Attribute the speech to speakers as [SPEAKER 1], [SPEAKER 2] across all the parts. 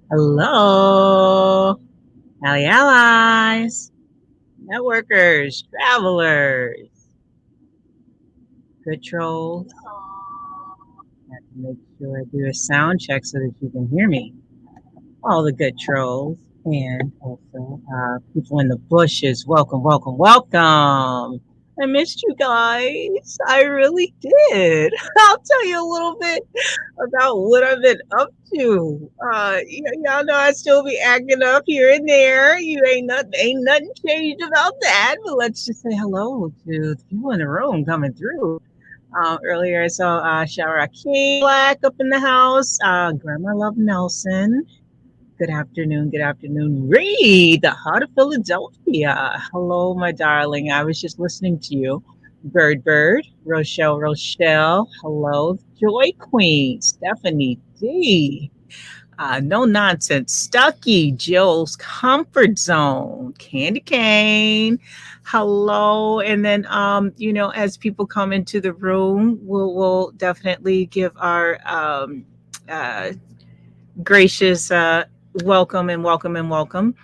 [SPEAKER 1] Hello, Ally Allies, networkers, travelers, good trolls. I have to make sure I do a sound check so that you can hear me. All the good trolls and also people in the bushes. Welcome, welcome, welcome. I missed you guys. I really did. I'll tell you a little bit about what I've been up to. Y'all know I still be acting up here and there. You ain't nothing changed about that. But let's just say hello to the people in the room coming through. Earlier I saw Shara King Black up in the house. Grandma Love Nelson. Good afternoon. Good afternoon. Reed, the heart of Philadelphia. Hello, my darling. I was just listening to you. Bird, Rochelle. Hello, Joy Queen, Stephanie D. No nonsense. Stucky, Jill's comfort zone. Candy Cane. Hello. And then as people come into the room, we'll definitely give our gracious welcome and welcome and welcome.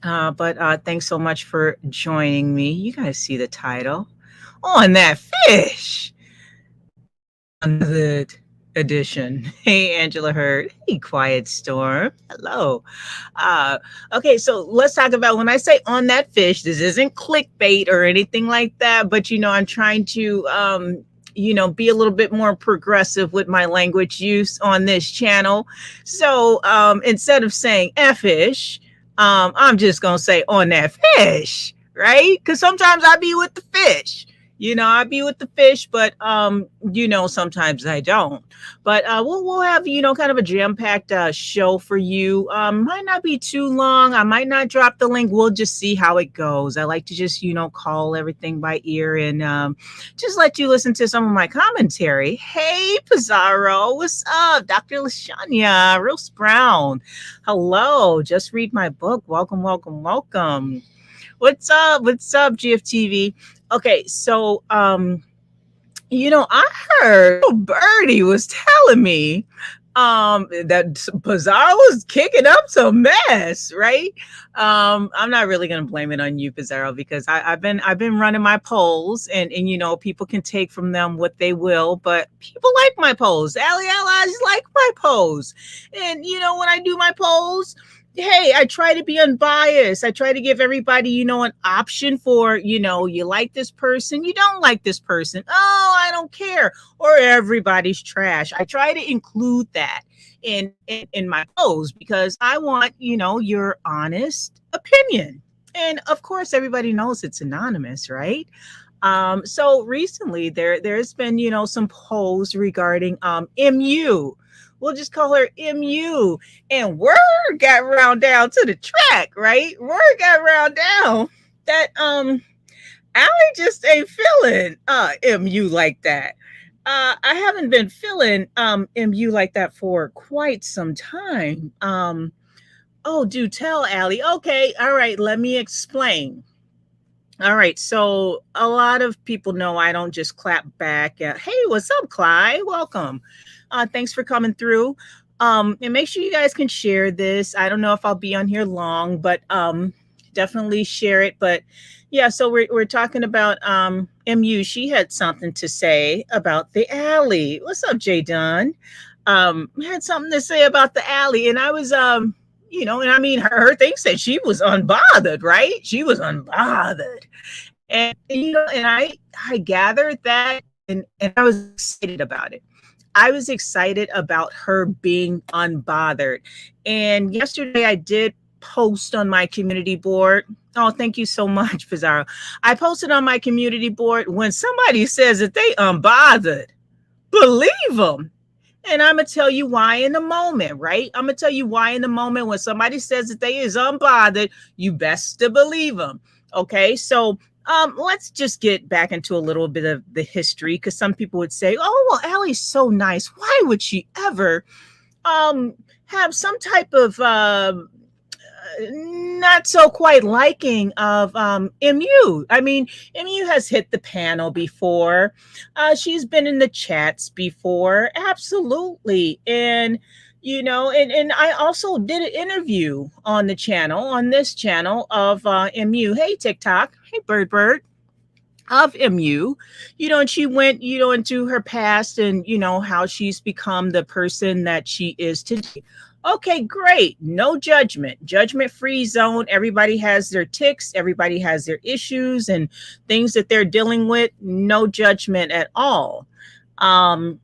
[SPEAKER 1] But thanks so much for joining me. You guys see the title on that fish. Unbothered edition. Hey, Angela Hurd. Hey, Quiet Storm. Hello. Okay, so let's talk about when I say on that fish, this isn't clickbait or anything like that, but I'm trying to be a little bit more progressive with my language use on this channel. So instead of saying F-ish, I'm just going to say on that fish, right? Because sometimes I be with the fish. I be with the fish, but sometimes I don't. But we'll have kind of a jam-packed show for you. Might not be too long. I might not drop the link. We'll just see how it goes. I like to just call everything by ear and just let you listen to some of my commentary. Hey, Pizarro, what's up? Dr. Lashanya, Rose Brown, hello. Just read my book. Welcome, welcome, welcome. What's up? What's up, GFTV? Okay, so I heard Birdie was telling me that Pizarro was kicking up some mess, right? I'm not really gonna blame it on you, Pizarro, because I've been running my polls and people can take from them what they will, but people like my polls. Ally Allies like my polls. And when I do my polls, hey, I try to be unbiased. I try to give everybody, an option for, you like this person, you don't like this person. Oh, I don't care. Or everybody's trash. I try to include that in my posts because I want, your honest opinion. And of course, everybody knows it's anonymous, right? So recently there's been, some polls regarding MU. We'll just call her MU. And word got round down to the track, right? Word got round down that Allie just ain't feeling MU like that. I haven't been feeling MU like that for quite some time. Oh, do tell, Allie. Okay, all right, let me explain. All right, so a lot of people know I don't just clap back. Hey, what's up, Clyde? Welcome. Thanks for coming through. And make sure you guys can share this. I don't know if I'll be on here long, but definitely share it. But yeah, so we're talking about MU. She had something to say about the alley. What's up, Jay Dunn? Had something to say about the alley, and I was and I mean her thing said she was unbothered, right? She was unbothered. And and I gathered that and I was excited about it. I was excited about her being unbothered. And yesterday I did post on my community board. Oh, thank you so much, Pizarro. I posted on my community board, when somebody says that they unbothered, believe them. And I'm going to tell you why in a moment, right? I'm going to tell you why in a moment. When somebody says that they is unbothered, you best to believe them. Okay, so Let's just get back into a little bit of the history because some people would say, "Oh, well, Allie's so nice. Why would she ever um have some type of not so quite liking of MU. I mean, MU has hit the panel before. She's been in the chats before. Absolutely. And and I also did an interview on the channel, on this channel of MU. Hey TikTok. Hey Bird of MU, and she went, into her past and, how she's become the person that she is today. Okay, great. No judgment, judgment free zone. Everybody has their ticks, everybody has their issues and things that they're dealing with. No judgment at all. And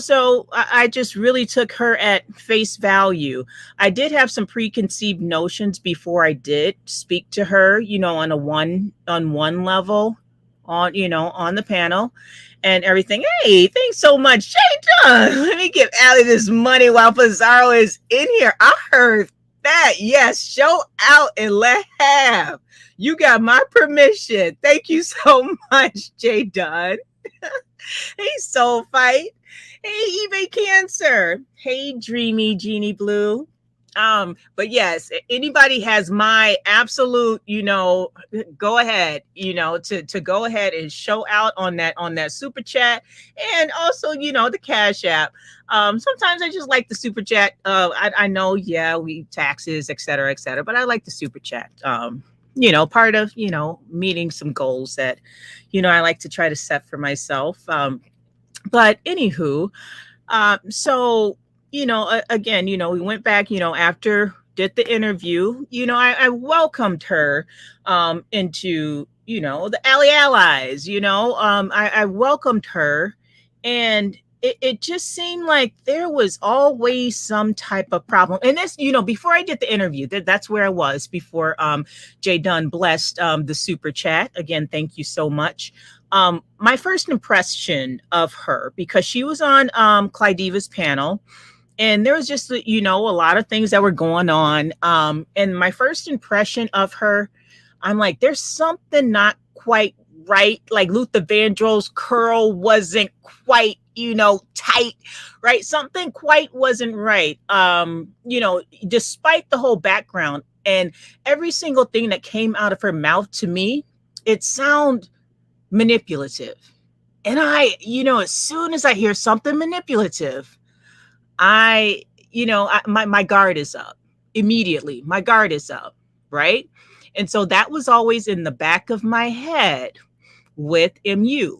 [SPEAKER 1] so I just really took her at face value. I did have some preconceived notions before I did speak to her, on a one-on-one level, on the panel and everything. Hey, thanks so much, Jay Dunn. Let me give Allie this money while Pizarro is in here. I heard that. Yes, show out and let have. You got my permission. Thank you so much, Jay Dunn. Hey, Soul Fight. Hey, eBay Cancer. Hey, Dreamy Genie Blue. But yes, anybody has my absolute, go ahead, to go ahead and show out on that super chat, and also, the Cash App. Sometimes I just like the super chat. I know, yeah, we taxes, et cetera, but I like the super chat. Part of, meeting some goals that, I like to try to set for myself. But anywho, so, again, we went back, after did the interview, I welcomed her into, the Ally Allies, I welcomed her, and it just seemed like there was always some type of problem. And this, before I did the interview, that's where I was before Jay Dunn blessed the super chat. Again, thank you so much. My first impression of her, because she was on Clydeva's panel, and there was just, a lot of things that were going on. And my first impression of her, I'm like, there's something not quite right. Like Luther Vandross's curl wasn't quite, tight, right? Something quite wasn't right. Despite the whole background and every single thing that came out of her mouth, to me, it sounded manipulative. And as soon as I hear something manipulative, my guard is up immediately. My guard is up, right? And so that was always in the back of my head with MU.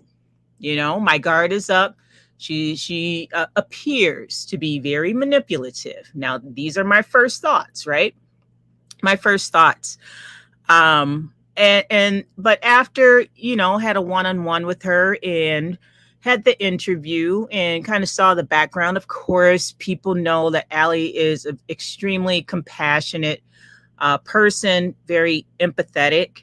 [SPEAKER 1] My guard is up. She appears to be very manipulative. Now, these are my first thoughts, right? My first thoughts. But after, had a one-on-one with her and had the interview and kind of saw the background, of course, people know that Allie is an extremely compassionate person, very empathetic,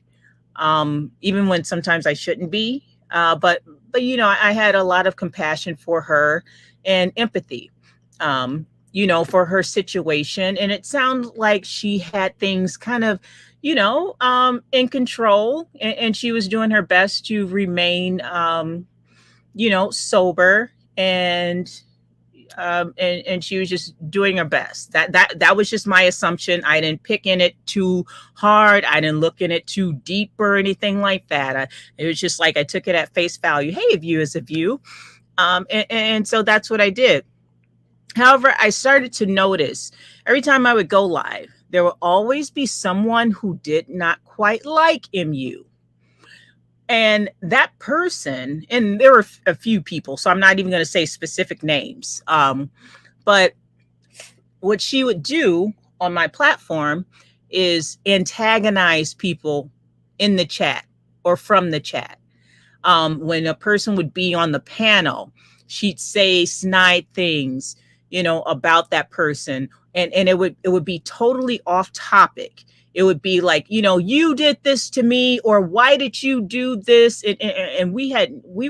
[SPEAKER 1] even when sometimes I shouldn't be. But I had a lot of compassion for her and empathy, for her situation. And it sounded like she had things kind of, in control, and she was doing her best to remain, sober, and she was just doing her best. That was just my assumption. I didn't pick in it too hard. I didn't look in it too deep or anything like that. It was just like I took it at face value. Hey, a view is a view. And so that's what I did. However, I started to notice every time I would go live, there will always be someone who did not quite like MU. And that person, and there were a few people, so I'm not even going to say specific names. But what she would do on my platform is antagonize people in the chat or from the chat. When a person would be on the panel, she'd say snide things, about that person. And it would be totally off topic. It would be like, you did this to me, or why did you do this? And we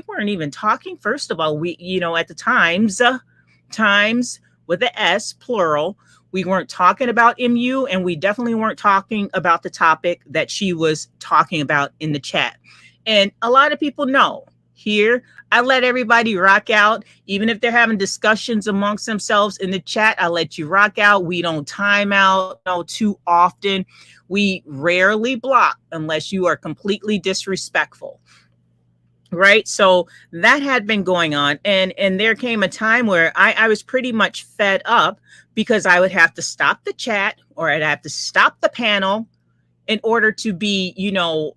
[SPEAKER 1] weren't even talking. First of all, we, at the times with the S plural, We weren't talking about MU, and we definitely weren't talking about the topic that she was talking about in the chat. And a lot of people know here, I let everybody rock out. Even if they're having discussions amongst themselves in the chat, I let you rock out. We don't time out too often. We rarely block unless you are completely disrespectful. Right. So that had been going on. And there came a time where I was pretty much fed up because I would have to stop the chat or I'd have to stop the panel in order to be,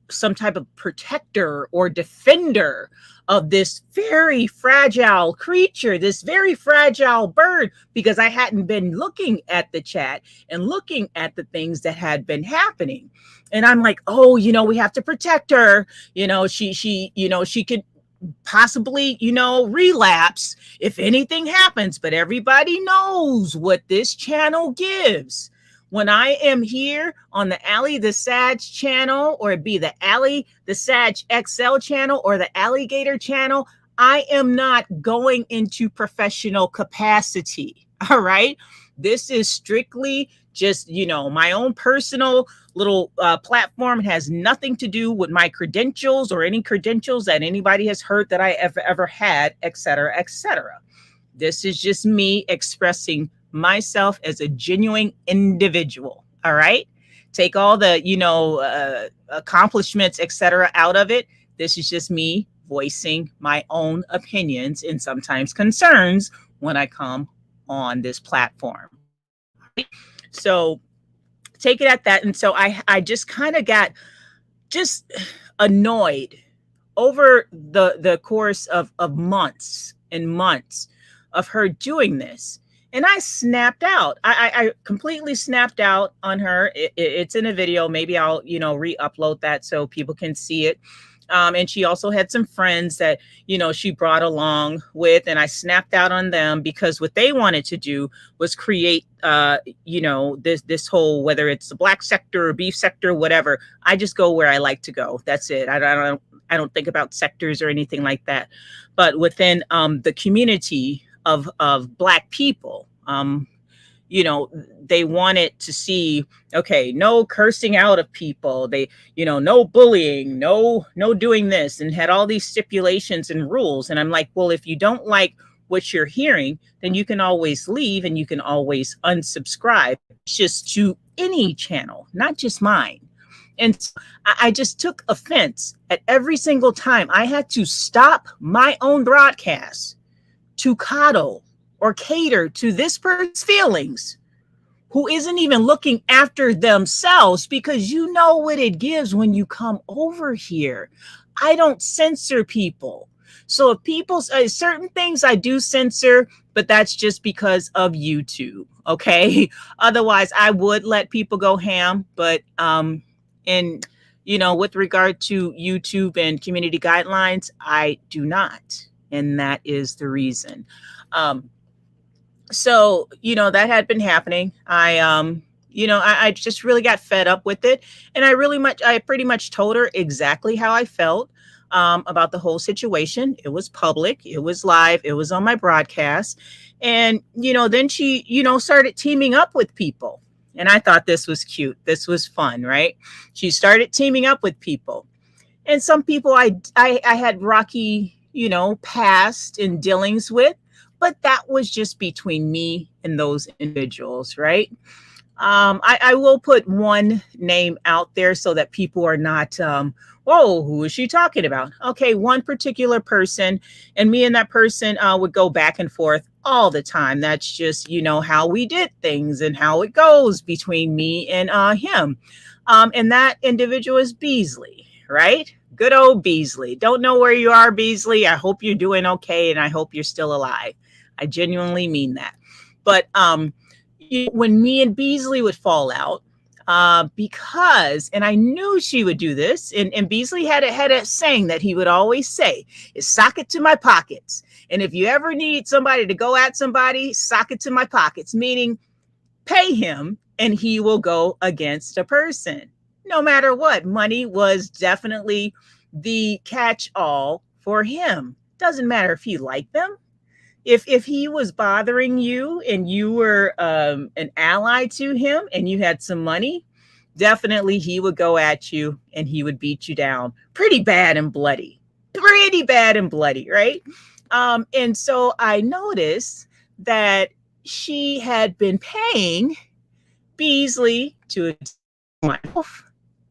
[SPEAKER 1] some type of protector or defender of this very fragile creature, this very fragile bird, because I hadn't been looking at the chat and looking at the things that had been happening. And I'm like, oh, we have to protect her. She could possibly, relapse if anything happens, but everybody knows what this channel gives. When I am here on the Allie the Sag channel, or it be the Allie the Sag XL channel or the Alligator channel, I am not going into professional capacity. All right. This is strictly just, my own personal little platform. It has nothing to do with my credentials or any credentials that anybody has heard that I ever had, et cetera, et cetera. This is just me expressing myself as a genuine individual. All right. Take all the, accomplishments, et cetera, out of it. This is just me voicing my own opinions and sometimes concerns when I come on this platform. So take it at that. And so I just kind of got just annoyed over the course of months and months of her doing this. And I snapped out. I completely snapped out on her. It's in a video. Maybe I'll, re-upload that so people can see it. And she also had some friends that, she brought along with, and I snapped out on them because what they wanted to do was create, this whole, whether it's the black sector or beef sector, whatever. I just go where I like to go. That's it. I don't think about sectors or anything like that. But within the community of Black people, they wanted to see, okay, no cursing out of people. They, no bullying, no doing this, and had all these stipulations and rules. And I'm like, well, if you don't like what you're hearing, then you can always leave and you can always unsubscribe just to any channel, not just mine. And I just took offense at every single time I had to stop my own broadcast to coddle or cater to this person's feelings, who isn't even looking after themselves, because you know what it gives when you come over here. I don't censor people. So if people say certain things, I do censor, but that's just because of YouTube. Okay. Otherwise, I would let people go ham. But with regard to YouTube and community guidelines, I do not. And that is the reason. So, that had been happening. I just really got fed up with it. And I pretty much told her exactly how I felt about the whole situation. It was public, it was live, it was on my broadcast. And, then she, started teaming up with people. And I thought this was cute. This was fun, right? She started teaming up with people. And some people I had rocky, past and dealings with. But that was just between me and those individuals, right? I will put one name out there so that people are not, who is she talking about? Okay, one particular person, and me and that person would go back and forth all the time. That's just, how we did things and how it goes between me and him. And that individual is Beasley, right? Good old Beasley. Don't know where you are, Beasley. I hope you're doing okay, and I hope you're still alive. I genuinely mean that. But when me and Beasley would fall out, because, and I knew she would do this, and Beasley had a saying that he would always say, is sock it to my pockets. And if you ever need somebody to go at somebody, sock it to my pockets, meaning pay him and he will go against a person. No matter what, money was definitely the catch-all for him. Doesn't matter if he liked them. If he was bothering you and you were an ally to him and you had some money, definitely he would go at you and he would beat you down pretty bad and bloody. Pretty bad and bloody, right? And so I noticed that she had been paying Beasley to attack myself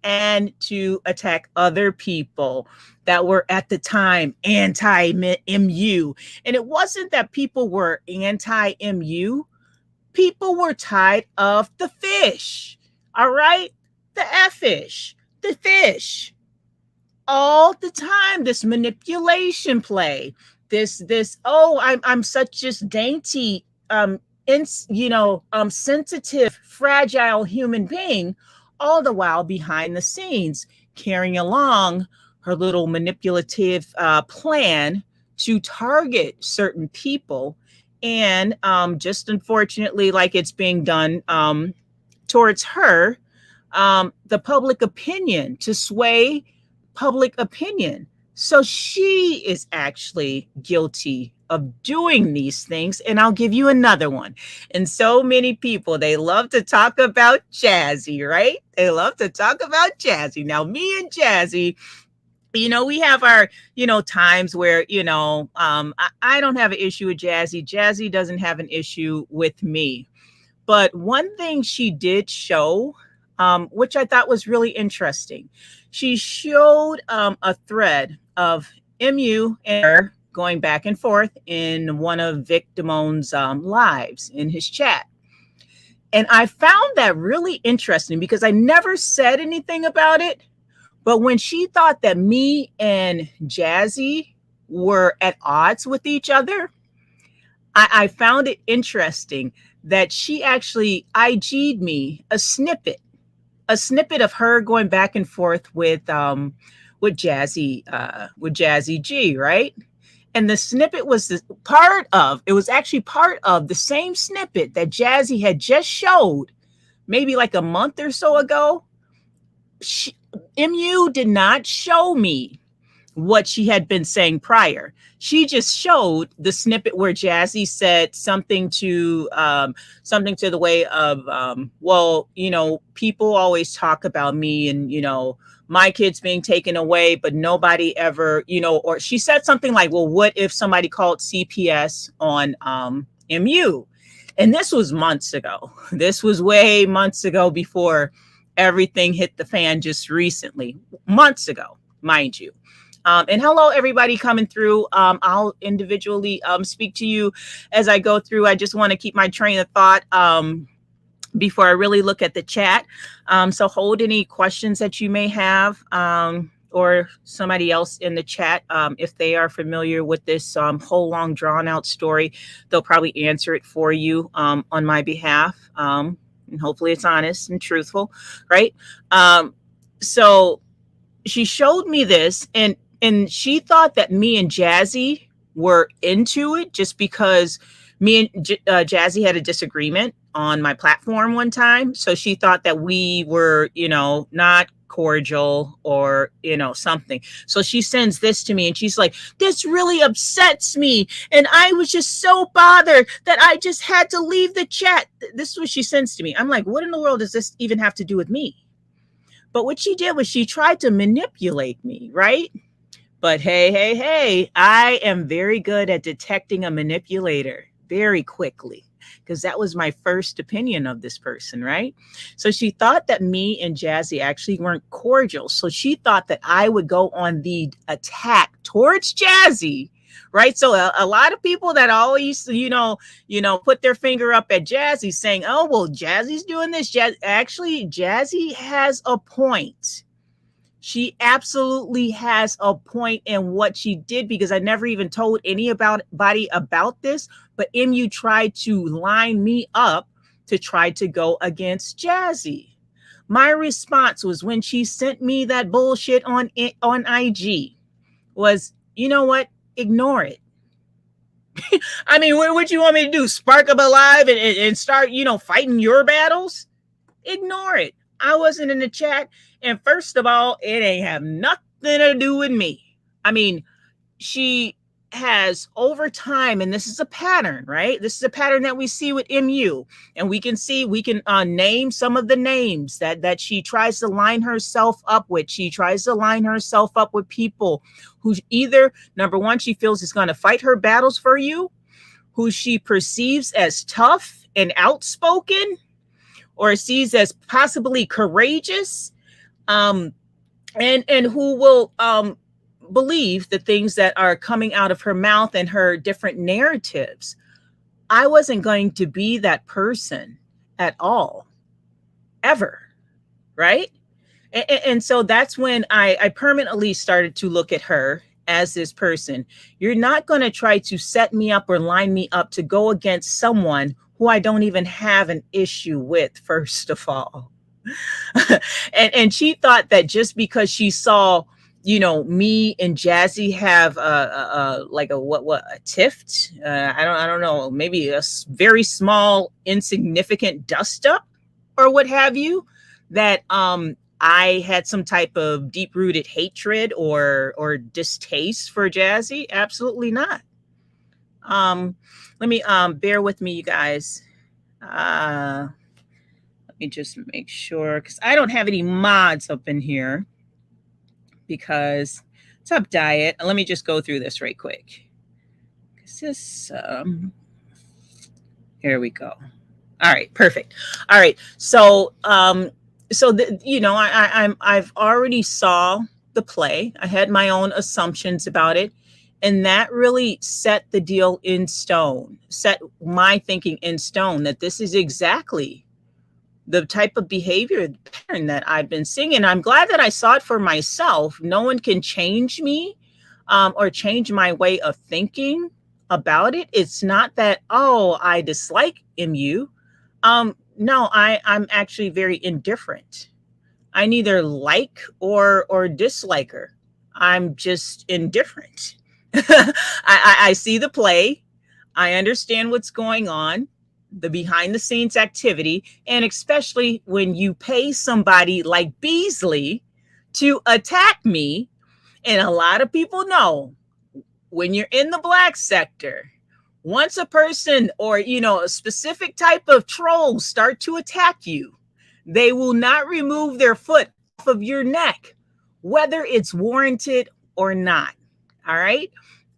[SPEAKER 1] and to attack other people that were at the time anti-MU. And it wasn't that people were anti-MU, people were tired of the fish. All right? The fish, the fish. All the time, this manipulation play, this oh, I'm such just dainty sensitive, fragile human being, all the while behind the scenes, carrying along her little manipulative plan to target certain people. And just unfortunately, like it's being done towards her, the public opinion, to sway public opinion. So she is actually guilty of doing these things. And I'll give you another one. And so many people, they love to talk about Jazzy, right? They love to talk about Jazzy. Now, me and Jazzy, we have our, times where, I don't have an issue with Jazzy. Jazzy doesn't have an issue with me. But one thing she did show, which I thought was really interesting, she showed a thread of MU and her going back and forth in one of Vic Damone's lives in his chat. And I found that really interesting because I never said anything about it. But when she thought that me and Jazzy were at odds with each other, I found it interesting that she actually IG'd me a snippet of her going back and forth with Jazzy G, right? And the snippet was it was actually part of the same snippet that Jazzy had just showed maybe like a month or so ago. MU did not show me what she had been saying prior. She just showed the snippet where Jazzy said something to the way of, well, people always talk about me and, my kids being taken away, but nobody ever, or she said something like, well, what if somebody called CPS on MU? And this was months ago. This was way months ago before everything hit the fan just recently, months ago, mind you. And hello, everybody coming through. I'll individually speak to you as I go through. I just want to keep my train of thought before I really look at the chat. So hold any questions that you may have, or somebody else in the chat. If they are familiar with this whole long drawn out story, they'll probably answer it for you on my behalf. And hopefully it's honest and truthful, right? So she showed me this, and she thought that me and Jazzy were into it just because me and Jazzy had a disagreement on my platform one time. So she thought that we were, not cordial or, something. So she sends this to me and she's like, this really upsets me. And I was just so bothered that I just had to leave the chat. This is what she sends to me. I'm like, what in the world does this even have to do with me? But what she did was she tried to manipulate me, right? But hey, I am very good at detecting a manipulator very quickly, because that was my first opinion of this person, right? So she thought that me and Jazzy actually weren't cordial. So she thought that I would go on the attack towards Jazzy, right? So a lot of people that always, put their finger up at Jazzy saying, oh, well, Jazzy's doing this. Actually, Jazzy has a point. She absolutely has a point in what she did, because I never even told anybody about this, but MU tried to line me up to try to go against Jazzy. My response was, when she sent me that bullshit on IG, was, you know what? Ignore it. I mean, what you want me to do? Spark up alive and start, fighting your battles? Ignore it. I wasn't in the chat. And first of all, it ain't have nothing to do with me. I mean, she has over time, and this is a pattern, right? This is a pattern that we see with MU, and we can name some of the names that she tries to line herself up with. She tries to line herself up with people who either, number one, she feels is going to fight her battles for you, who she perceives as tough and outspoken, or sees as possibly courageous, and who will believe the things that are coming out of her mouth and her different narratives. I wasn't going to be that person at all, ever, right? And so that's when I permanently started to look at her as this person. You're not going to try to set me up or line me up to go against someone who I don't even have an issue with, first of all. And she thought that just because she saw, me and Jazzy have a tiff. I don't know, maybe a very small, insignificant dust up or what have you, that I had some type of deep rooted hatred or distaste for Jazzy. Absolutely not. Let me bear with me, you guys. Let me just make sure, because I don't have any mods up in here. Because what's up, Diet? Let me just go through this right quick. Here we go. All right, perfect. All right, so I've already saw the play. I had my own assumptions about it, and that really set the deal in stone. Set my thinking in stone that this is exactly the type of behavior pattern that I've been seeing. And I'm glad that I saw it for myself. No one can change me or change my way of thinking about it. It's not that, oh, I dislike MU. No, I'm actually very indifferent. I neither like or dislike her. I'm just indifferent. I see the play. I understand what's going on, the behind the scenes activity, and especially when you pay somebody like Beasley to attack me. And a lot of people know when you're in the Black sector, once a person or, a specific type of trolls start to attack you, they will not remove their foot off of your neck, whether it's warranted or not. All right.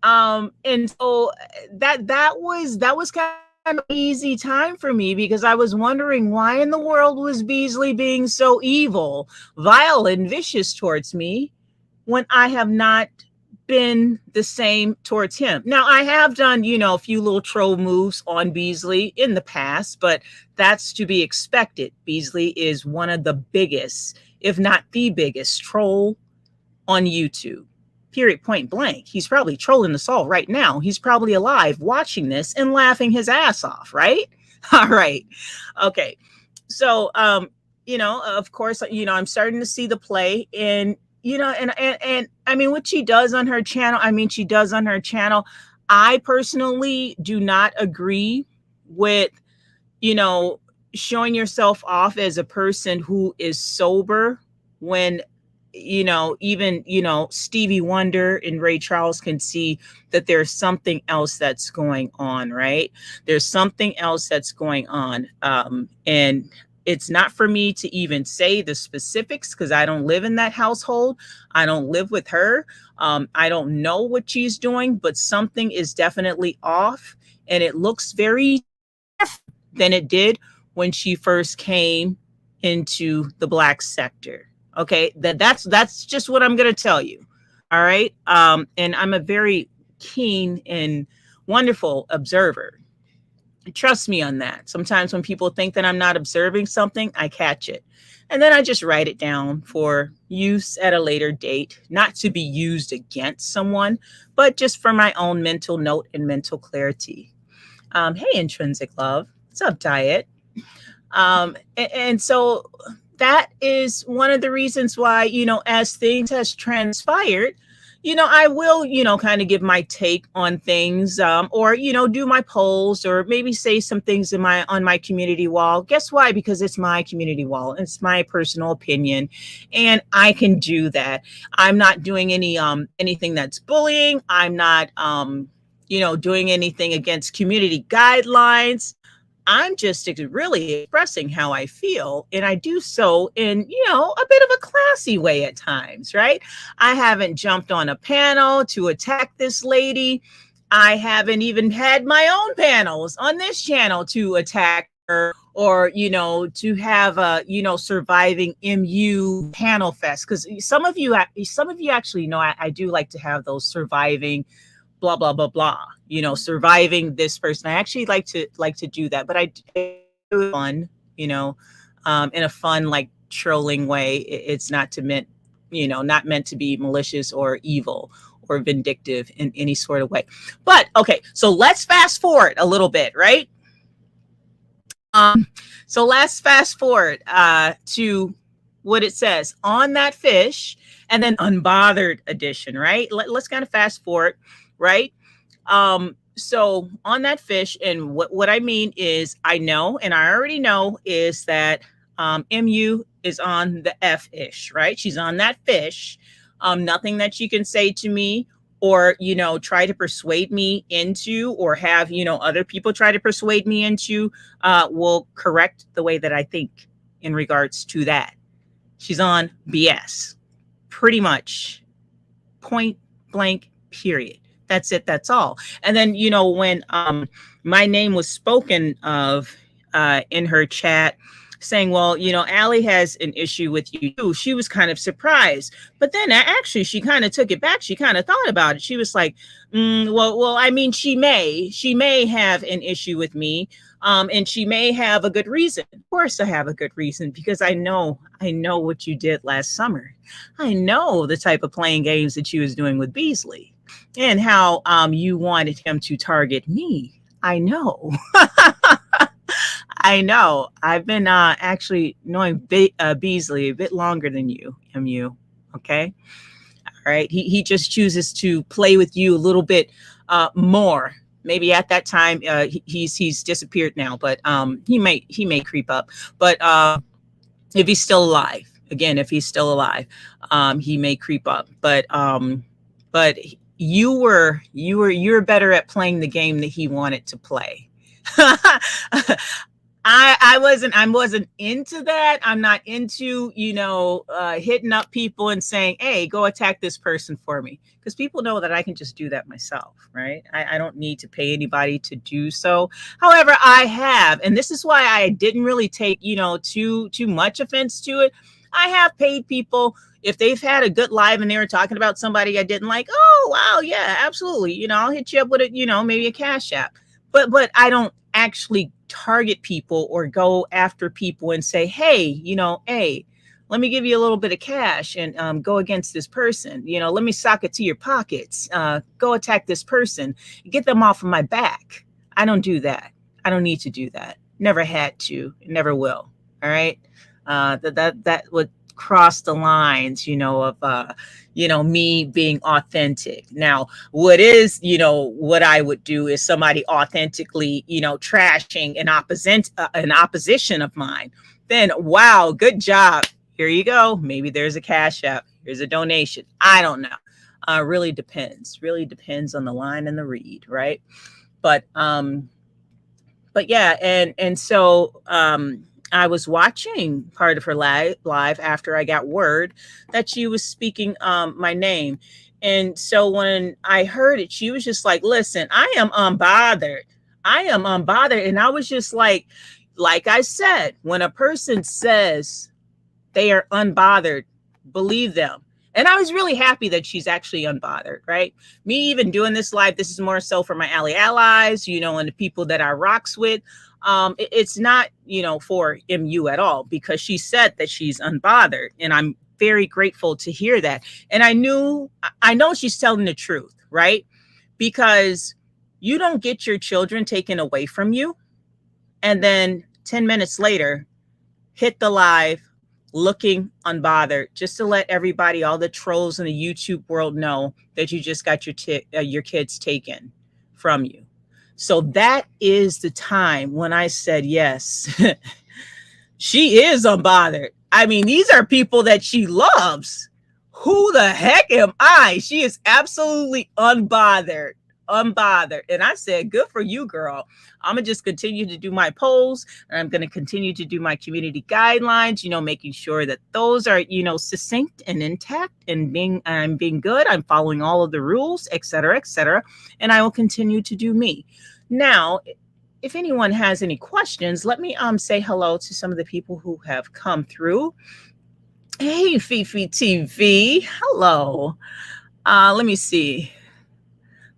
[SPEAKER 1] And so that was kind of an easy time for me, because I was wondering, why in the world was Beasley being so evil, vile, and vicious towards me when I have not been the same towards him. Now, I have done, a few little troll moves on Beasley in the past, but that's to be expected. Beasley is one of the biggest, if not the biggest, troll on YouTube. Period, point blank. He's probably trolling us all right now. He's probably alive watching this and laughing his ass off, right? All right. Okay. So, of course, I'm starting to see the play, and, and I mean, what she does on her channel, I personally do not agree with, showing yourself off as a person who is sober when, even, Stevie Wonder and Ray Charles can see that there's something else that's going on, right? There's something else that's going on. And it's not for me to even say the specifics, because I don't live in that household. I don't live with her. I don't know what she's doing, but something is definitely off. And it looks very different than it did when she first came into the Black sector. Okay, that's just what I'm going to tell you. All right. And I'm a very keen and wonderful observer. Trust me on that. Sometimes when people think that I'm not observing something, I catch it. And then I just write it down for use at a later date, not to be used against someone, but just for my own mental note and mental clarity. Hey, Intrinsic Love. What's up, Diet? And so that is one of the reasons why, as things has transpired, I will, kind of give my take on things, or, do my polls, or maybe say some things on my community wall. Guess why? Because it's my community wall. It's my personal opinion, and I can do that. I'm not doing anything that's bullying. I'm not, doing anything against community guidelines. I'm just really expressing how I feel. And I do so in, a bit of a classy way at times, right? I haven't jumped on a panel to attack this lady. I haven't even had my own panels on this channel to attack her, or, to have a, surviving MU panel fest. Because some of you actually know I do like to have those surviving blah blah blah blah, surviving this person. I actually like to do that, but I do it fun, in a fun, like, trolling way. It's not meant to be malicious or evil or vindictive in any sort of way. But okay, so let's fast forward a little bit, right? So let's fast forward to what it says on that fish, and then Unbothered edition, right? Let's kind of fast forward, right? So on that fish, and what I mean is, I know, and I already know, is that MU is on the F-ish, right? She's on that fish. Nothing that you can say to me, or, try to persuade me into, or have, other people try to persuade me into, will correct the way that I think in regards to that. She's on BS, pretty much, point blank, period. That's it. That's all. And then, when my name was spoken of in her chat, saying, well, Allie has an issue with you too, she was kind of surprised. But then actually she kind of took it back. She kind of thought about it. She was like, well, I mean, she may have an issue with me. And she may have a good reason. Of course I have a good reason, because I know what you did last summer. I know the type of playing games that you was doing with Beasley, and how you wanted him to target me. I know. I know. I've been actually knowing Beasley a bit longer than you, MU. Okay. All right. He just chooses to play with you a little bit more. Maybe at that time he's disappeared now, but he may creep up. But if he's still alive, if he's still alive, he may creep up. But you're better at playing the game that he wanted to play. I wasn't into that. I'm not into, hitting up people and saying, hey, go attack this person for me. Because people know that I can just do that myself, right? I don't need to pay anybody to do so. However, I have, and this is why I didn't really take, too much offense to it. I have paid people, if they've had a good live and they were talking about somebody I didn't like. Oh, wow, yeah, absolutely. I'll hit you up with maybe a Cash App. But I don't actually target people or go after people and say, hey, hey, let me give you a little bit of cash and go against this person. Let me sock it to your pockets. Go attack this person. Get them off of my back. I don't do that. I don't need to do that. Never had to. Never will. All right. That would cross the lines, of me being authentic. Now, what I would do is somebody authentically, trashing an opposition of mine. Then, wow, good job. Here you go. Maybe there's a Cash App. Here's a donation. I don't know. Really depends. Really depends on the line and the read, right? But yeah, and so I was watching part of her live after I got word that she was speaking my name. And so when I heard it, she was just like, listen, I am unbothered. I am unbothered. And I was just like I said, when a person says they are unbothered, believe them. And I was really happy that she's actually unbothered, right? Me even doing this live, this is more so for my ally allies, and the people that I rocks with. It's not, for MU at all, because she said that she's unbothered, and I'm very grateful to hear that. And I know she's telling the truth, right? Because you don't get your children taken away from you, and then 10 minutes later, hit the live, looking unbothered, just to let everybody, all the trolls in the YouTube world, know that you just got your kids taken from you. So that is the time when I said, yes, she is unbothered. I mean, these are people that she loves. Who the heck am I? She is absolutely unbothered. Unbothered. And I said, good for you, girl. I'm going to just continue to do my polls, and I'm going to continue to do my community guidelines, making sure that those are, succinct and intact, and I'm being good. I'm following all of the rules, et cetera, et cetera. And I will continue to do me. Now, if anyone has any questions, let me say hello to some of the people who have come through. Hey, Fifi TV. Hello. Let me see.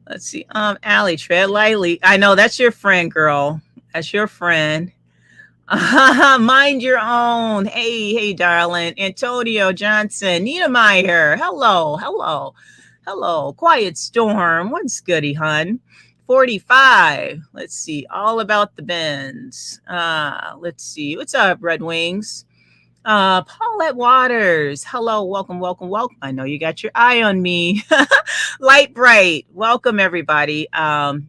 [SPEAKER 1] Let's see. Allie, tread lightly. I know that's your friend, girl. That's your friend. Mind your own. Hey, darling. Antonio Johnson. Nina Meyer. Hello. Quiet Storm. What's goody, hun? 45. Let's see. All about the bends. Let's see. What's up, Red Wings? Paulette Waters. Hello. Welcome. I know you got your eye on me. Light Bright. Welcome, everybody.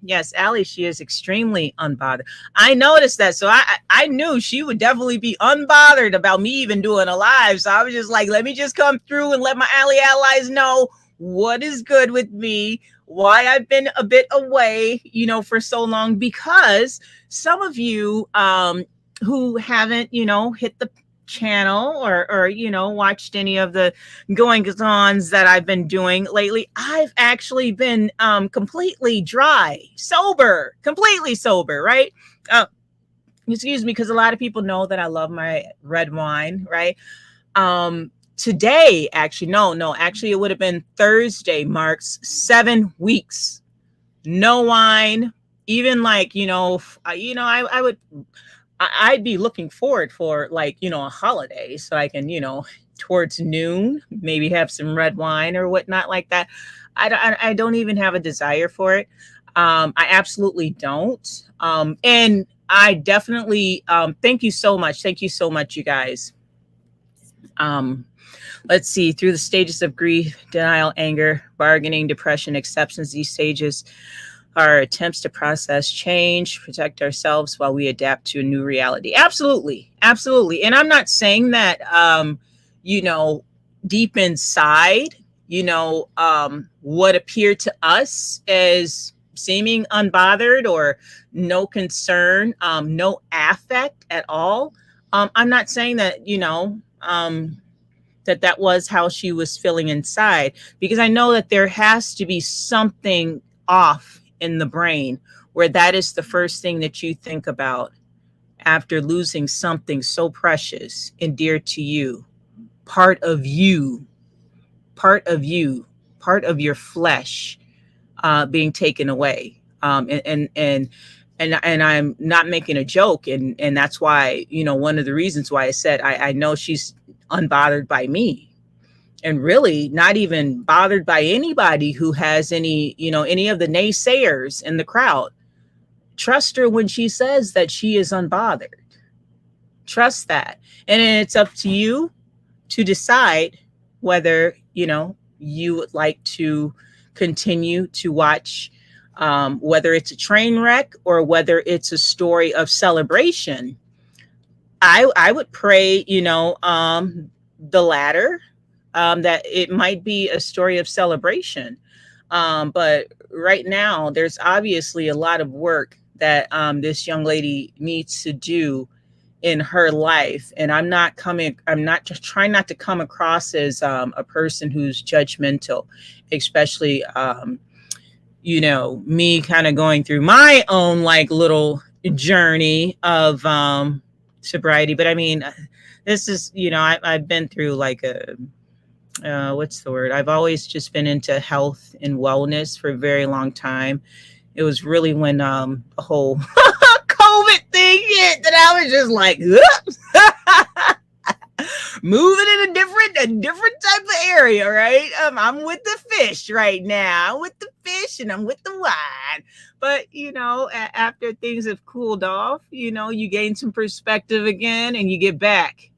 [SPEAKER 1] Yes, Allie, she is extremely unbothered. I noticed that. So I knew she would definitely be unbothered about me even doing a live. So I was just like, let me just come through and let my Allie allies know what is good with me, why I've been a bit away, for so long, because some of you who haven't, hit the channel or watched any of the goings-ons that I've been doing lately, I've actually been completely sober, right? Excuse me, because a lot of people know that I love my red wine, right? Today, actually, actually it would have been Thursday, marks 7 weeks, no wine. Even like, I'd be looking forward for like, a holiday, so I can, towards noon, maybe have some red wine or whatnot like that. I don't even have a desire for it. I absolutely don't. And I definitely, thank you so much. You guys. Let's see, through the stages of grief, denial, anger, bargaining, depression, acceptance, these stages are attempts to process change, protect ourselves while we adapt to a new reality. Absolutely. And I'm not saying that, deep inside, what appeared to us as seeming unbothered or no concern, no affect at all. I'm not saying that, that was how she was feeling inside, because I know that there has to be something off in the brain where that is the first thing that you think about after losing something so precious and dear to you, part of your flesh being taken away. And I'm not making a joke. And that's why, one of the reasons why I said I know she's unbothered by me, and really not even bothered by anybody who has any of the naysayers in the crowd. Trust her when she says that she is unbothered. Trust that. And it's up to you to decide whether, you would like to continue to watch, whether it's a train wreck or whether it's a story of celebration. I would pray, the latter, that it might be a story of celebration. But right now, there's obviously a lot of work that this young lady needs to do in her life. And I'm not just trying not to come across as a person who's judgmental, especially, me kind of going through my own like little journey of sobriety. But I mean, this is, I've been through like what's the word? I've always just been into health and wellness for a very long time. It was really when the whole COVID thing hit that I was just like, moving in a different type of area, right? I'm with the fish right now. I'm with the fish and I'm with the wine. But, after things have cooled off, you gain some perspective again and you get back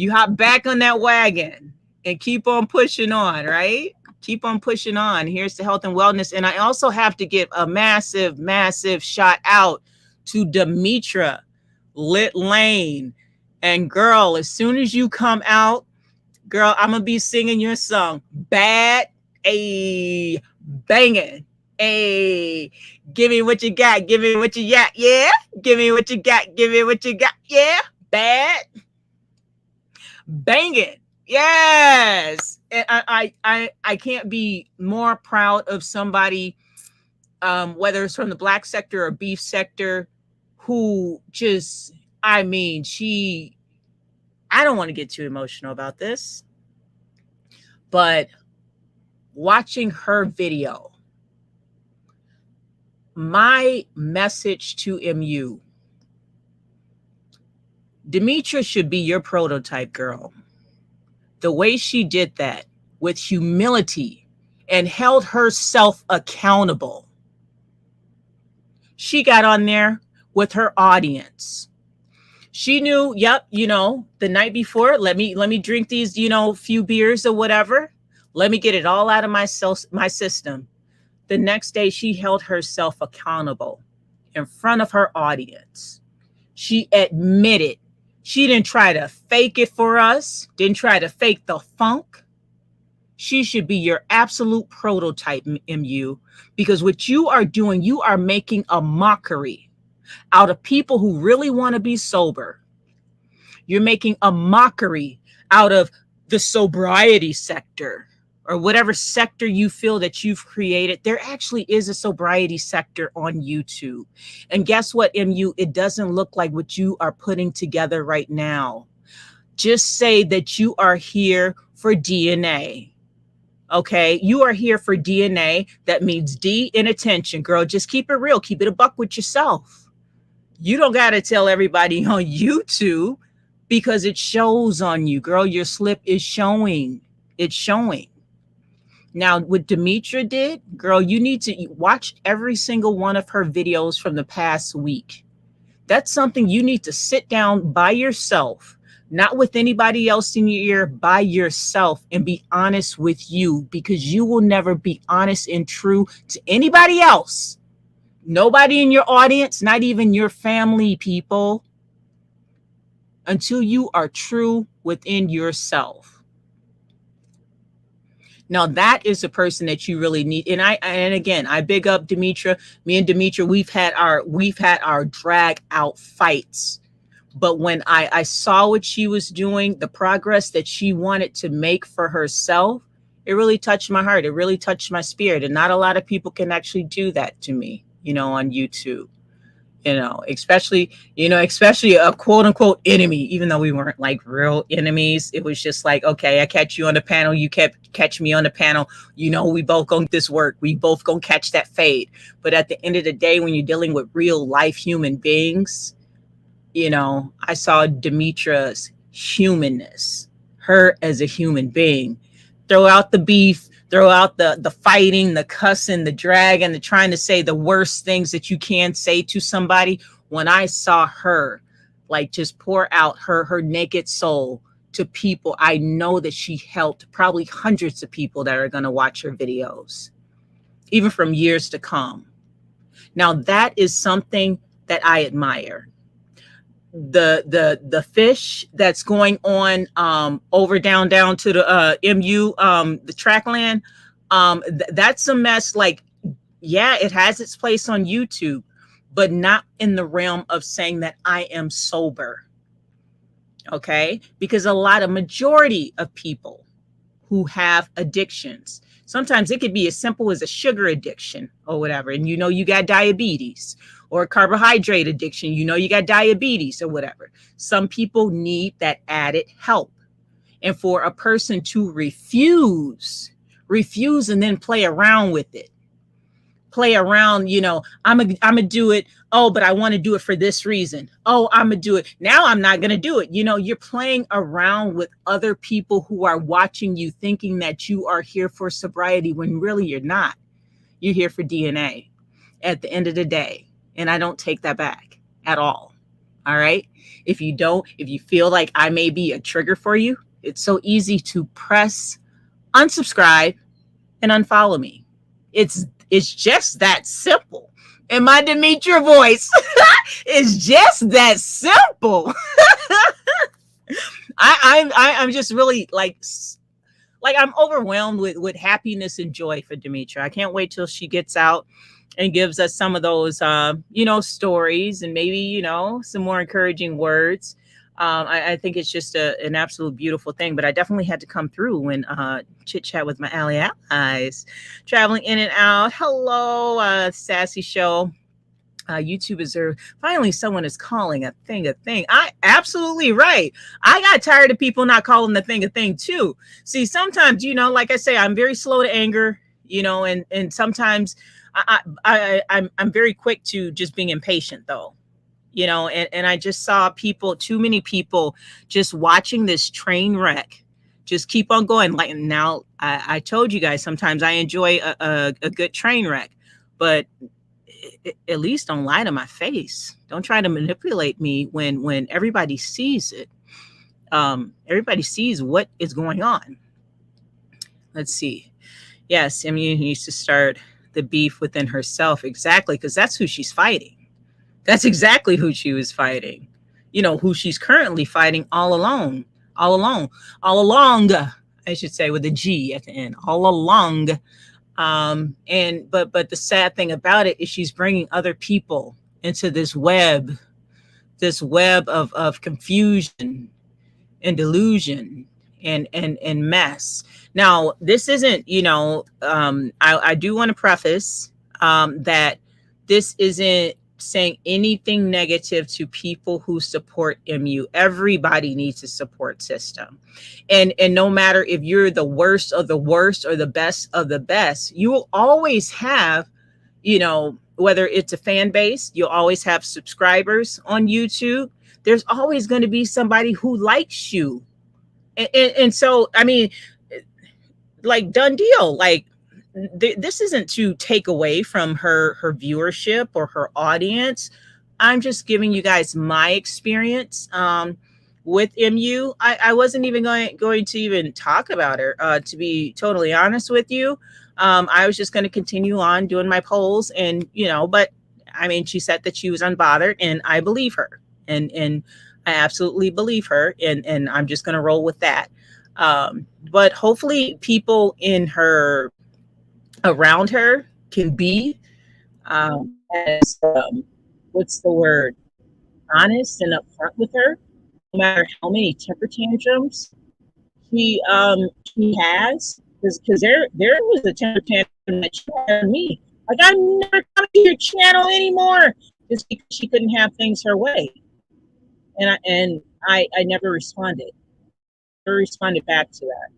[SPEAKER 1] You hop back on that wagon and keep on pushing on, right? Keep on pushing on. Here's to health and wellness. And I also have to give a massive, massive shout out to Demetra Lit Lane. And girl, as soon as you come out, girl, I'm going to be singing your song. Bad, a banging. Hey, give me what you got. Give me what you got. Yeah. Give me what you got. Give me what you got. Yeah. Bad. Banging. Yes. And I can't be more proud of somebody, whether it's from the black sector or beef sector, who just, I mean, I don't want to get too emotional about this, but watching her video, my message to MU, Demetra should be your prototype, girl. The way she did that with humility and held herself accountable. She got on there with her audience. She knew, yep, the night before, let me drink these, few beers or whatever. Let me get it all out of my system. The next day, she held herself accountable in front of her audience. She admitted. She didn't try to fake it for us, didn't try to fake the funk. She should be your absolute prototype, MU, because what you are doing, you are making a mockery out of people who really want to be sober. You're making a mockery out of the sobriety sector, or whatever sector you feel that you've created. There actually is a sobriety sector on YouTube. And guess what, MU? It doesn't look like what you are putting together right now. Just say that you are here for DNA. Okay, you are here for DNA. That means D in attention, girl. Just keep it real. Keep it a buck with yourself. You don't got to tell everybody on YouTube, because it shows on you, girl. Your slip is showing. It's showing. Now, what Demetra did, girl, you need to watch every single one of her videos from the past week. That's something you need to sit down by yourself, not with anybody else in your ear, by yourself, and be honest with you, because you will never be honest and true to anybody else. Nobody in your audience, not even your family, people, until you are true within yourself. Now that is the person that you really need. And again, I big up Demetra. Me and Demetra, we've had our drag out fights. But when I saw what she was doing, the progress that she wanted to make for herself, it really touched my heart. It really touched my spirit. And not a lot of people can actually do that to me, on YouTube. Especially a quote unquote enemy, even though we weren't like real enemies. It was just like, okay, I catch you on the panel. You catch me on the panel. We both gonna get this work. We both gonna catch that fade. But at the end of the day, when you're dealing with real life human beings, I saw Demetra's humanness, her as a human being. Throw out the beef, throw out the fighting, the cussing, the dragging, the trying to say the worst things that you can say to somebody. When I saw her like just pour out her naked soul to people, I know that she helped probably hundreds of people that are going to watch her videos, even from years to come. Now that is something that I admire. The fish that's going on over down to the MU the trackland, that's a mess. Like, yeah, it has its place on YouTube, but not in the realm of saying that I am sober. Okay, because a majority of people who have addictions, sometimes it could be as simple as a sugar addiction or whatever, and you got diabetes, or carbohydrate addiction, you got diabetes or whatever. Some people need that added help. And for a person to refuse and then play around with it, I'm gonna do it. Oh, but I want to do it for this reason. Oh, I'm gonna do it. Now I'm not gonna do it. You're playing around with other people who are watching you, thinking that you are here for sobriety when really you're not. You're here for DNA at the end of the day. And I don't take that back at all. All right. If you feel like I may be a trigger for you, it's so easy to press unsubscribe and unfollow me. It's just that simple. And my Demetra voice is just that simple. I'm just really like I'm overwhelmed with happiness and joy for Demetra. I can't wait till she gets out and gives us some of those stories, and maybe some more encouraging words. I think it's just an absolute beautiful thing. But I definitely had to come through when chit chat with my allies, traveling in and out. Hello, Sassy Show. YouTubers are finally someone is calling a thing a thing. I absolutely right. I got tired of people not calling the thing a thing too. See, sometimes, like I say, I'm very slow to anger, and sometimes I'm very quick to just being impatient though. And I just saw too many people just watching this train wreck just keep on going. Like now, I told you guys sometimes I enjoy a good train wreck, but at least don't lie to my face. Don't try to manipulate me when everybody sees it. Everybody sees what is going on. Let's see. Yes, Emu needs to start the beef within herself. Exactly, because that's who she's fighting. That's exactly who she was fighting. Who she's currently fighting all along. All along. All along, I should say, with a G at the end. All along. But the sad thing about it is she's bringing other people into this web of confusion and delusion and mess. Now, this isn't, I do want to preface that this isn't saying anything negative to people who support MU. Everybody needs a support system. And no matter if you're the worst of the worst or the best of the best, you will always have, whether it's a fan base, you'll always have subscribers on YouTube. There's always going to be somebody who likes you. And so, I mean, like, done deal. Like, this isn't to take away from her viewership or her audience. I'm just giving you guys my experience with MU. I wasn't even going to even talk about her, to be totally honest with you. I was just going to continue on doing my polls, and but I mean, she said that she was unbothered, and I believe her, and I absolutely believe her, and I'm just going to roll with that. But hopefully people around her can be as what's the word, honest and upfront with her, no matter how many temper tantrums she has, because there was a temper tantrum that she had on me. Like, I'm never coming to your channel anymore, just because she couldn't have things her way, and I never responded. Never responded back to that,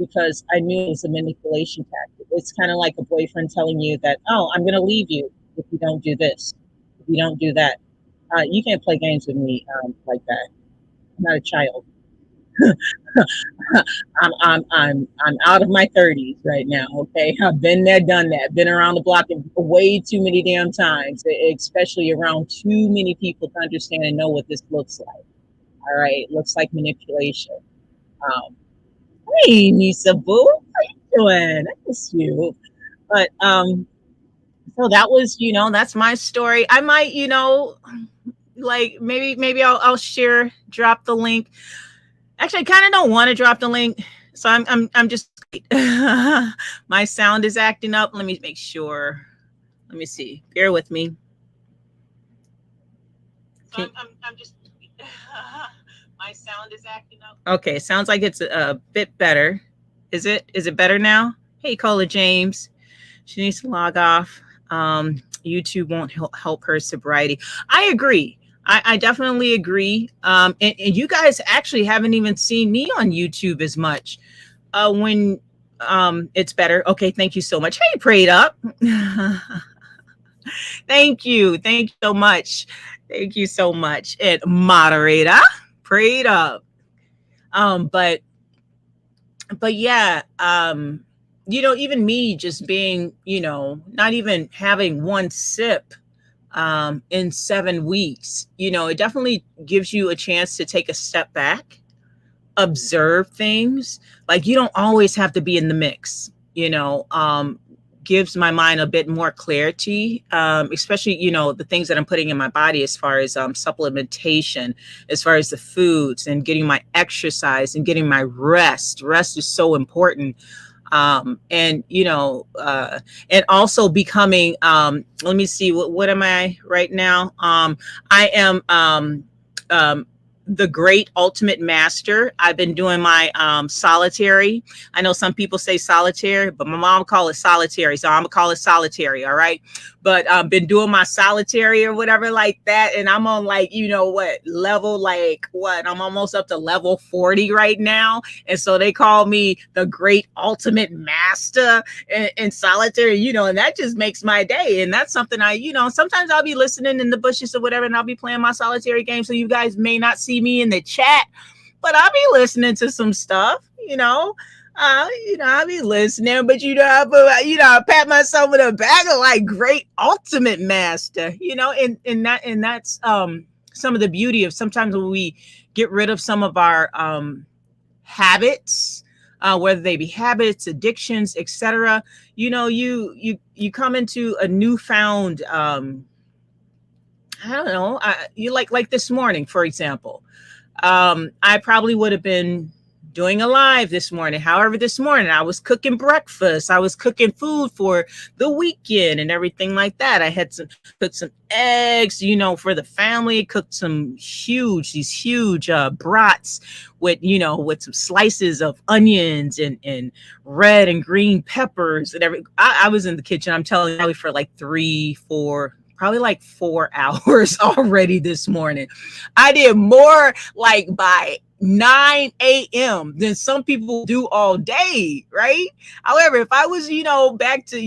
[SPEAKER 1] because I knew it was a manipulation tactic. It's kind of like a boyfriend telling you that, oh, I'm going to leave you if you don't do this, if you don't do that. You can't play games with me like that. I'm not a child. I'm out of my 30s right now. Okay, I've been there, done that. Been around the block way too many damn times, especially around too many people to understand and know what this looks like. All right, it looks like manipulation. Hey, Nisa Boo, how you doing? I miss you. But so that was, that's my story. I might, like maybe I'll share, drop the link. Actually, I kind of don't want to drop the link, so I'm just my sound is acting up. Let me make sure. Let me see. Bear with me. So I'm just my sound is acting up. Okay, sounds like it's a bit better. Is it better now? Hey, Cola James. She needs to log off. YouTube won't help her sobriety. I agree. I definitely agree. And you guys actually haven't even seen me on YouTube as much. When it's better. Okay, thank you so much. Hey, Prayed Up. Thank you so much. Thank you so much. And moderator, Prayed Up. But yeah, even me just being, not even having one sip in 7 weeks. It definitely gives you a chance to take a step back, observe things. Like, you don't always have to be in the mix, gives my mind a bit more clarity, especially, the things that I'm putting in my body as far as supplementation, as far as the foods and getting my exercise and getting my rest. Rest is so important. And and also becoming, let me see, what am I right now? I am um the great ultimate master. I've been doing my solitary. I know some people say solitaire, but my mom call it solitary, so I'm gonna call it solitary. All right. But been doing my solitary or whatever like that, and I'm on, like, what level, like, what, I'm almost up to level 40 right now. And so they call me the great ultimate master in solitary, and that just makes my day. And that's something sometimes I'll be listening in the bushes or whatever, and I'll be playing my solitary game. So you guys may not see me in the chat, but I'll be listening to some stuff, I'll be listening, but I pat myself in the back of, like, great ultimate master, and that's some of the beauty of sometimes when we get rid of some of our habits, whether they be habits, addictions, etc. You come into a newfound, I don't know, you like this morning, for example. I probably would have been doing a live this morning. However, this morning I was cooking breakfast. I was cooking food for the weekend and everything like that. I had cooked some eggs, for the family, cooked these huge brats with some slices of onions and red and green peppers and I was in the kitchen, I'm telling you, probably for like 4 hours already this morning. I did more, like, by 9 a.m. than some people do all day, right? However, if I was, back to,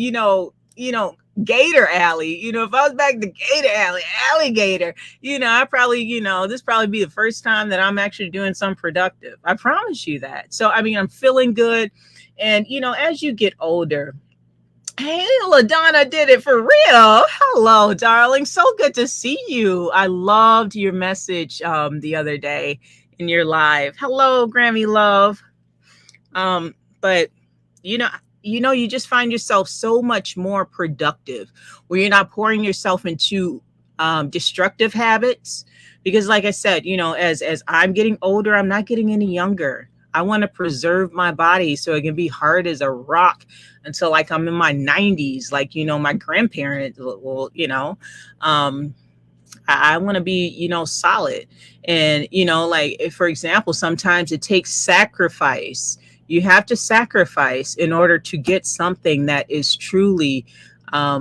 [SPEAKER 1] Gator Alley, if I was back to Gator Alley, alligator, I probably, this probably be the first time that I'm actually doing something productive. I promise you that. So, I mean, I'm feeling good. And, as you get older, hey, LaDonna did it for real. Hello, darling. So good to see you. I loved your message the other day in your live. Hello, Grammy Love. But you just find yourself so much more productive where you're not pouring yourself into destructive habits. Because, like I said, as I'm getting older, I'm not getting any younger. I want to preserve my body so it can be hard as a rock until, like, I'm in my 90s, like, my grandparents will, I want to be, solid. And, like, if, for example, sometimes it takes sacrifice. You have to sacrifice in order to get something that is truly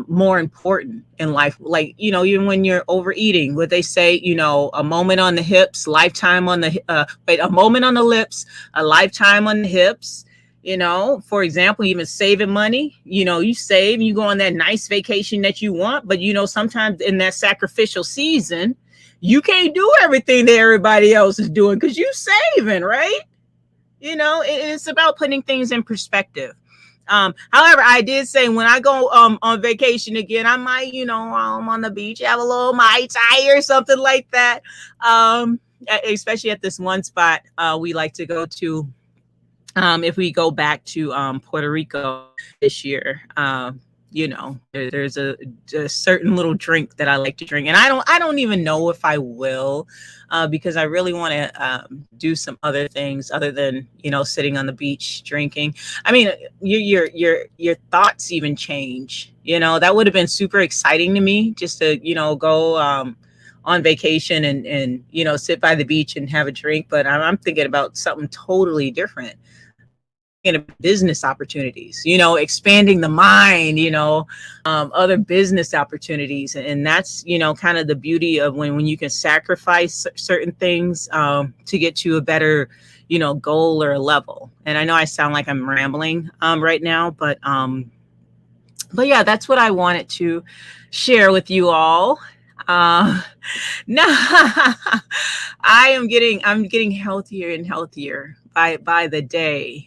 [SPEAKER 1] more important in life. Like, even when you're overeating, what they say, a moment on the hips, lifetime on the, a moment on the lips, a lifetime on the hips. For example, even saving money, you save, you go on that nice vacation that you want, but sometimes in that sacrificial season, you can't do everything that everybody else is doing because you saving, right? It's about putting things in perspective. However, I did say when I go on vacation again, I might, on the beach, have a little Mai Tai or something like that. Especially at this one spot we like to go to. If we go back to Puerto Rico this year, there's a certain little drink that I like to drink, and I don't even know if I will, because I really want to do some other things other than sitting on the beach drinking. I mean, your thoughts even change. That would have been super exciting to me just to go on vacation and sit by the beach and have a drink, but I'm thinking about something totally different. Business opportunities, expanding the mind, other business opportunities. And that's, kind of the beauty of when you can sacrifice certain things to get to a better, goal or a level. And I know I sound like I'm rambling right now, but yeah, that's what I wanted to share with you all. No, I'm getting healthier and healthier by the day.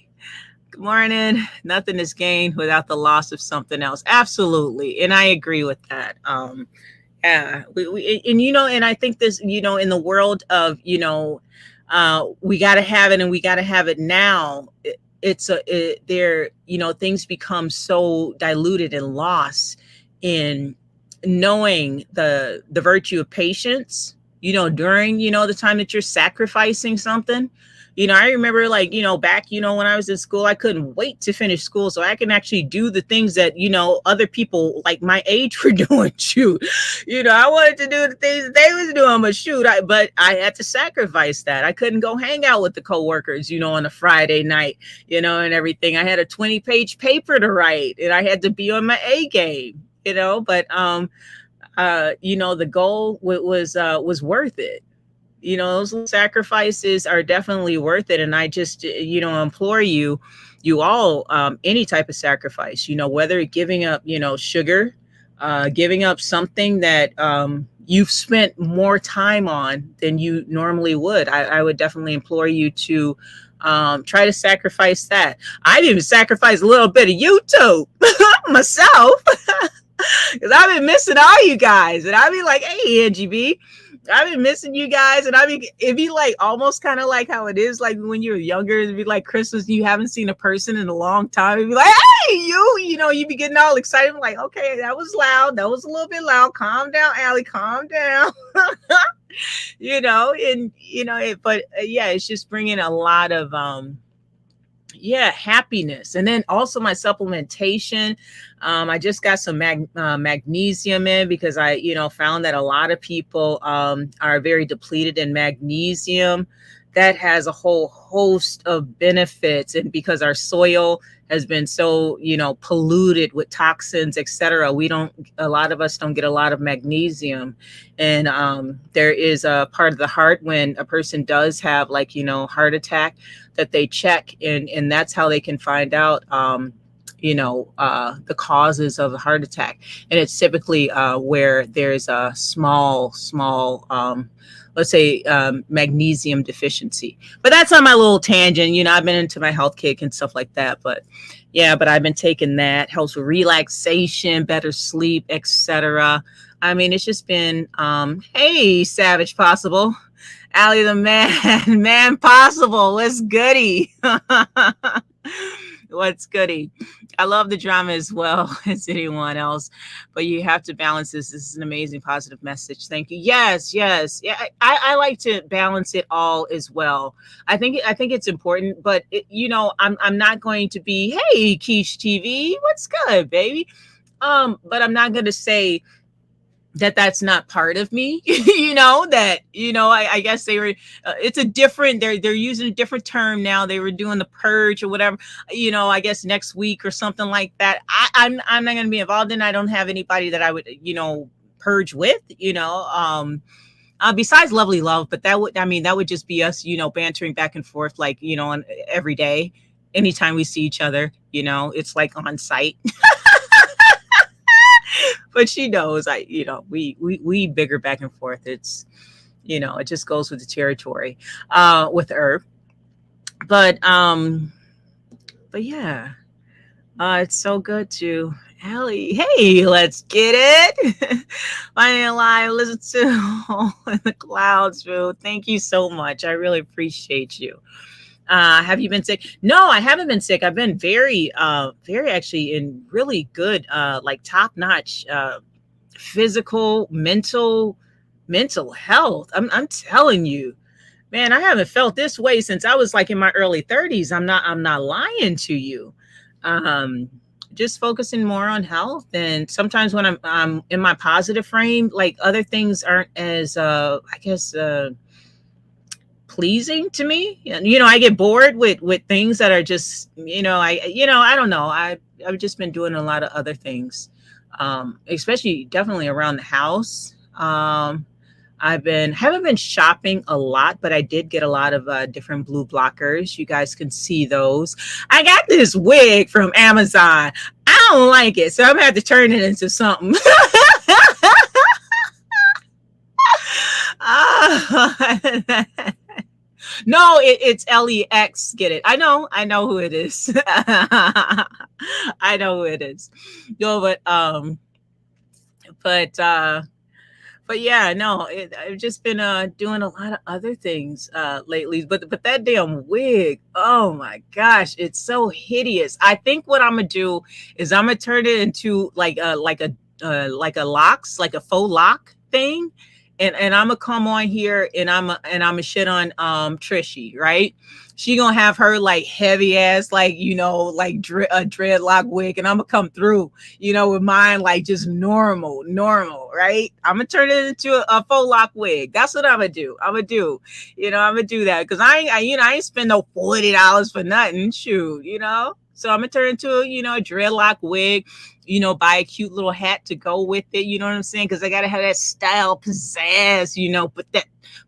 [SPEAKER 1] Good morning. Nothing is gained without the loss of something else. Absolutely. And I agree with that. Yeah, and and I think this, in the world of, we got to have it and we got to have it now. There, things become so diluted and lost in knowing the virtue of patience, during, the time that you're sacrificing something. I remember, like, back, when I was in school, I couldn't wait to finish school so I can actually do the things that, other people like my age were doing. Shoot, I wanted to do the things that they was doing, but shoot, but I had to sacrifice that. I couldn't go hang out with the coworkers, on a Friday night, and everything. I had a 20-page paper to write and I had to be on my A game, but the goal was worth it. Those little sacrifices are definitely worth it. And I just, implore you all, any type of sacrifice, whether giving up, sugar, giving up something that you've spent more time on than you normally would. I would definitely implore you to try to sacrifice that. I've even sacrificed a little bit of YouTube myself because I've been missing all you guys. And I'd be like, hey, Angie B, I've been missing you guys. And it'd be like almost kind of like how it is like when you're younger. It'd be like Christmas, you haven't seen a person in a long time. It'd be like, hey, you be getting all excited. I'm like, okay, that was loud. That was a little bit loud. Calm down, Allie, calm down. But yeah, it's just bringing a lot of, happiness. And then also my supplementation. I just got some magnesium in because I, found that a lot of people are very depleted in magnesium. That has a whole host of benefits. And because our soil has been so, polluted with toxins, etc., a lot of us don't get a lot of magnesium. And there is a part of the heart when a person does have, like, heart attack, that they check, and that's how they can find out the causes of a heart attack. And it's typically where there's a small let's say magnesium deficiency. But that's on my little tangent. I've been into my health kick and stuff like that. But I've been taking that. Helps with relaxation, better sleep, etc. I mean, it's just been hey, Savage Possible, Allie the man possible. What's goody? What's goody? I love the drama as well as anyone else, but you have to balance this. This is an amazing positive message. Thank you. Yes. Yeah. I like to balance it all as well. I think it's important, but I'm not going to be, hey, Quiche TV, what's good, baby? But I'm not going to say that's not part of me. I guess they were, it's a different, they're using a different term now. They were doing the purge or whatever, I guess next week or something like that. I'm not going to be involved in. I don't have anybody that I would, purge with, besides Lovely Love, but that would just be us, bantering back and forth, like, on every day, anytime we see each other, it's like on site. But she knows we bigger back and forth. It's, it just goes with the territory, with her. But yeah, it's so good to Allie. Hey, let's get it. Finding alive, listen to in the clouds, boo. Thank you so much. I really appreciate you. Have you been sick? No, I haven't been sick. I've been very actually in really good, like top-notch, physical, mental health. I'm telling you, man, I haven't felt this way since I was like in my early 30s. I'm not lying to you. Just focusing more on health. And sometimes when I'm in my positive frame, like other things aren't as, I guess, pleasing to me. I get bored with things that are just, I don't know. I've just been doing a lot of other things, especially definitely around the house. Haven't been shopping a lot, but I did get a lot of different blue blockers. You guys can see those. I got this wig from Amazon. I don't like it, so I'm gonna have to turn it into something. No, it's LEX. Get it? I know who it is. I know who it is. No, but But yeah, no, I've just been doing a lot of other things lately. But that damn wig, oh my gosh, it's so hideous. I think what I'm gonna do is I'm gonna turn it into like a locks, like a faux lock thing. And I'm gonna come on here and I'm gonna shit on Trishy, right? She gonna have her like heavy ass, like, like a dreadlock wig, and I'm gonna come through, with mine like just normal, right? I'm gonna turn it into a faux lock wig. That's what I'm gonna do. I'm gonna do that because I ain't spend no $40 for nothing. Shoot, So I'm gonna turn into a dreadlock wig. Buy a cute little hat to go with it. You know what I'm saying? Because I gotta have that style, pizzazz.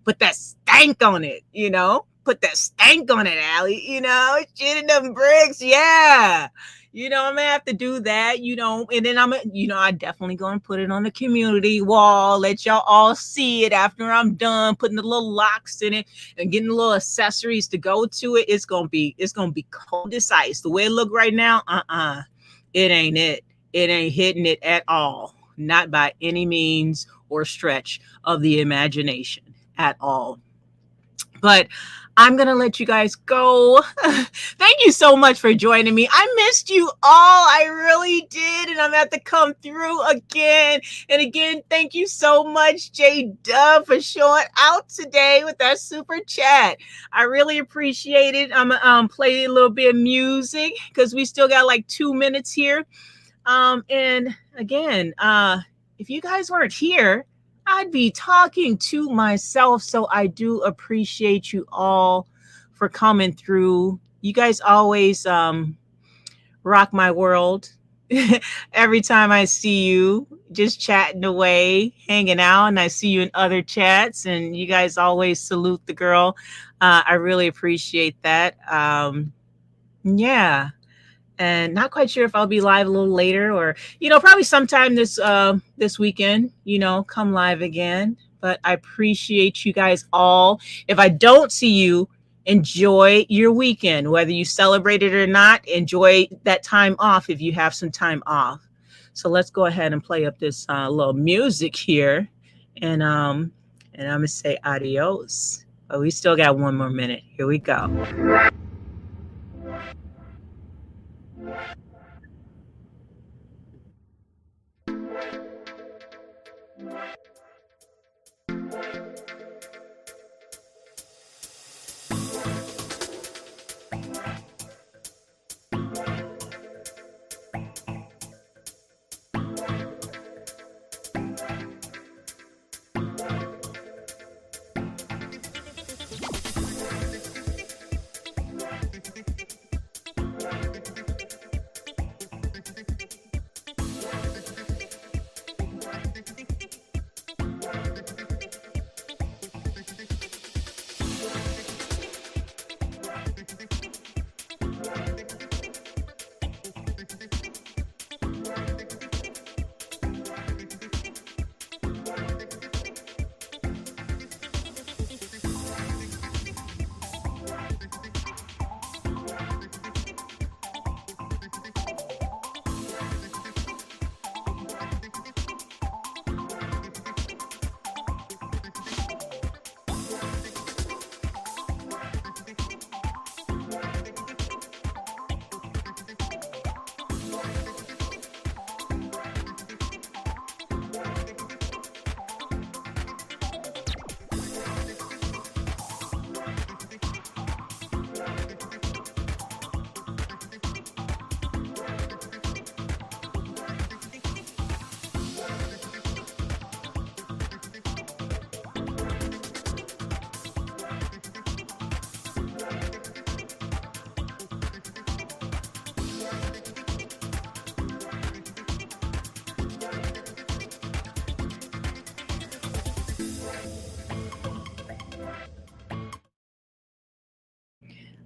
[SPEAKER 1] Put that stank on it. Put that stank on it, Allie. Shit in them bricks. Yeah. I'm gonna have to do that, and then I definitely gonna put it on the community wall, let y'all all see it after I'm done putting the little locks in it and getting the little accessories to go to it. It's gonna be cold as ice. The way it look right now, it ain't it. It ain't hitting it at all. Not by any means or stretch of the imagination at all. But I'm going to let you guys go. Thank you so much for joining me. I missed you all. I really did. And I'm going to have to come through again. And again, thank you so much, J Dub, for showing out today with that super chat. I really appreciate it. I'm going to play a little bit of music because we still got like 2 minutes here. And again, if you guys weren't here, I'd be talking to myself. So I do appreciate you all for coming through. You guys always rock my world. Every time I see you, just chatting away, hanging out, and I see you in other chats, and you guys always salute the girl. I really appreciate that. Yeah. And not quite sure if I'll be live a little later or, probably sometime this weekend, come live again. But I appreciate you guys all. If I don't see you, enjoy your weekend, whether you celebrate it or not. Enjoy that time off if you have some time off. So let's go ahead and play up this little music here, and I'm gonna say adios. But we still got 1 more minute. Here we go.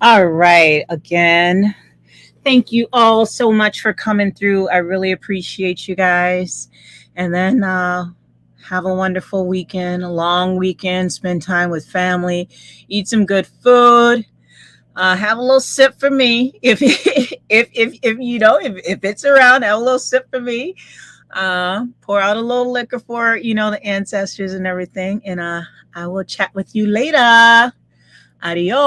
[SPEAKER 1] All right. Again, thank you all so much for coming through. I really appreciate you guys. And then have a wonderful weekend, a long weekend, spend time with family, eat some good food. Have a little sip for me if if it's around. Have a little sip for me. Pour out a little liquor for, the ancestors and everything. And I will chat with you later. Adios.